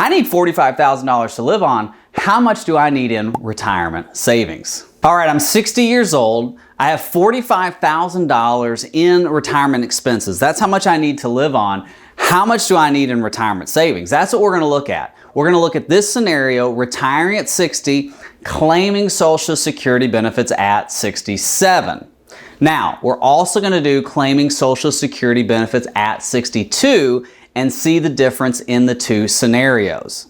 I need $45,000 to live on. How much do I need in retirement savings? All right, I'm 60 years old. I have $45,000 in retirement expenses. That's how much I need to live on. How much do I need in retirement savings? That's what we're going to look at. We're going to look at this scenario, retiring at 60, claiming Social Security benefits at 67. Now, we're also going to do claiming Social Security benefits at 62 and see the difference in the two scenarios.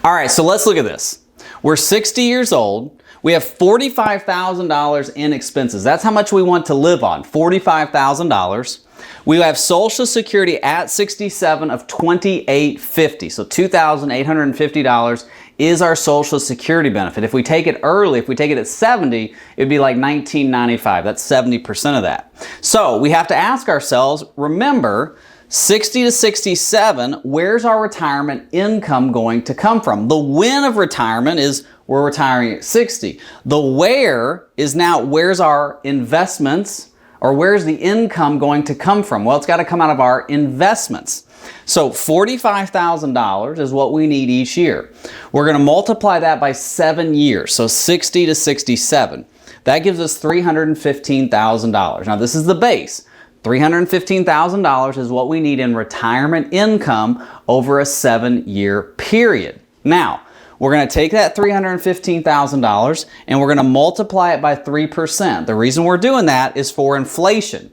All right, so let's look at this. We're 60 years old. We have $45,000 in expenses. That's how much we want to live on, $45,000. We have Social Security at 67 of $2,850. So $2,850 is our Social Security benefit. If we take it early, if we take it at 70, it'd be like $1,995. That's 70% of that. So we have to ask ourselves, remember, 60 to 67, where's our retirement income going to come from? The when of retirement is we're retiring at 60. The where is now where's our investments, or where's the income going to come from? Well, it's got to come out of our investments. So $45,000 is what we need each year. We're going to multiply that by 7 years, so 60 to 67. That gives us $315,000. Now this is the base. $315,000 is what we need in retirement income over a 7-year period. Now, we're going to take that $315,000 and we're going to multiply it by 3%. The reason we're doing that is for inflation.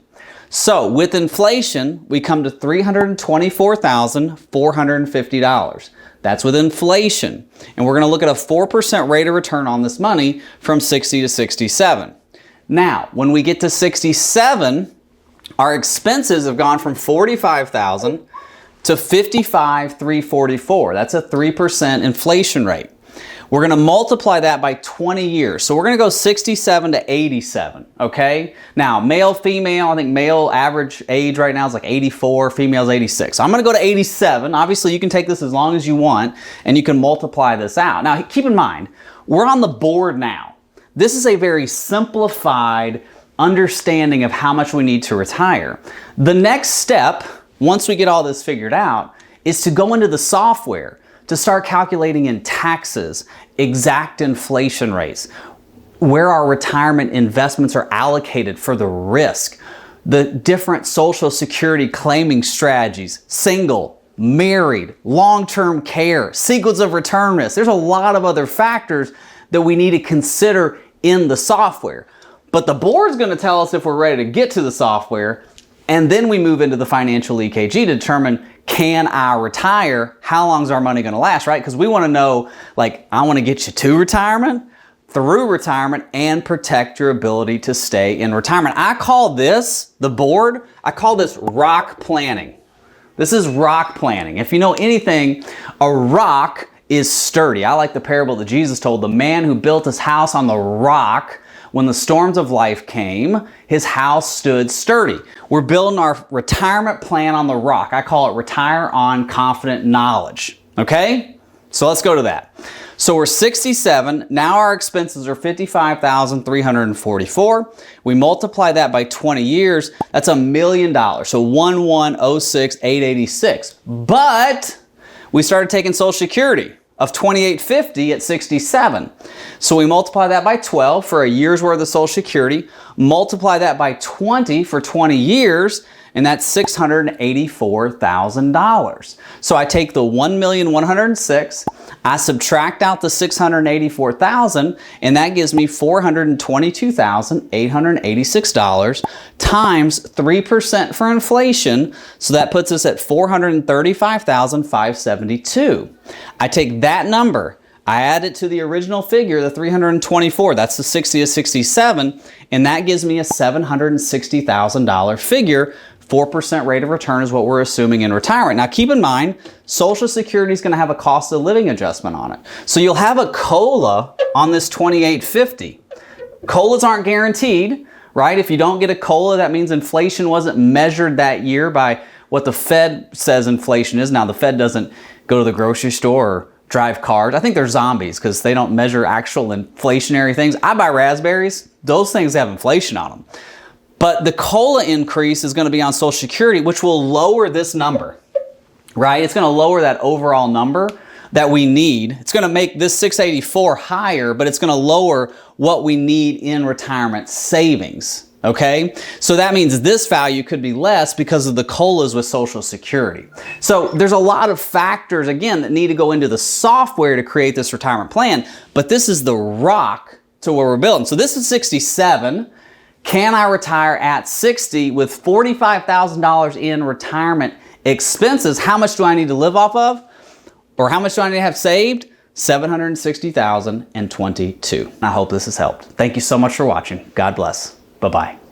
So with inflation, we come to $324,450. That's with inflation. And we're going to look at a 4% rate of return on this money from 60 to 67. Now, when we get to 67, our expenses have gone from $45,000 to $55,344. That's a 3% inflation rate. We're going to multiply that by 20 years. So we're going to go 67 to 87, okay? Now, male, female, I think male average age right now is like 84, female's 86. So I'm going to go to 87. Obviously, you can take this as long as you want, and you can multiply this out. Now, keep in mind, we're on the board now. This is a very simplified understanding of how much we need to retire. The next step, once we get all this figured out, is to go into the software to start calculating in taxes, exact inflation rates, where our retirement investments are allocated for the risk, the different Social Security claiming strategies, single, married, long-term care, sequence of return risk. There's a lot of other factors that we need to consider in the software. But the board's going to tell us if we're ready to get to the software, and then we move into the financial EKG to determine, can I retire? How long is our money going to last, right? Because we want to know, like, I want to get you to retirement, through retirement, and protect your ability to stay in retirement. I call this, the board, I call this rock planning. This is rock planning. If you know anything, a rock is sturdy. I like the parable that Jesus told, the man who built his house on the rock. When the storms of life came, his house stood sturdy. We're building our retirement plan on the rock. I call it retire on confident knowledge. Okay? So let's go to that. So we're 67. Now our expenses are $55,344. We multiply that by 20 years. That's $1 million. So 1,106,886. But we started taking Social Security of $2,850 at 67. So we multiply that by 12 for a year's worth of Social Security, multiply that by 20 for 20 years, and that's $684,000. So I take the $1,106,000, I subtract out the $684,000, and that gives me $422,886 times 3% for inflation. So that puts us at $435,572. I take that number, I add it to the original figure, the 324, that's the 60 to 67, and that gives me a $760,000 figure. 4% rate of return is what we're assuming in retirement. Now keep in mind, Social Security is going to have a cost of living adjustment on it. So you'll have a COLA on this $2,850. COLAs aren't guaranteed, right? If you don't get a COLA, that means inflation wasn't measured that year by what the Fed says inflation is. Now the Fed doesn't go to the grocery store or drive cars. I think they're zombies because they don't measure actual inflationary things. I buy raspberries. Those things have inflation on them. But the COLA increase is going to be on Social Security, which will lower this number, right? It's going to lower that overall number. that we need. It's going to make this 684 higher, but it's going to lower what we need in retirement savings. Okay, so that means this value could be less because of the COLAs with Social Security. So there's a lot of factors, again, that need to go into the software to create this retirement plan, but this is the rock to where we're building. So this is 67. Can I retire at 60 with $45,000 in retirement expenses? How much do I need to live off of? Or how much do I need to have saved? $760,022. I hope this has helped. Thank you so much for watching. God bless. Bye-bye.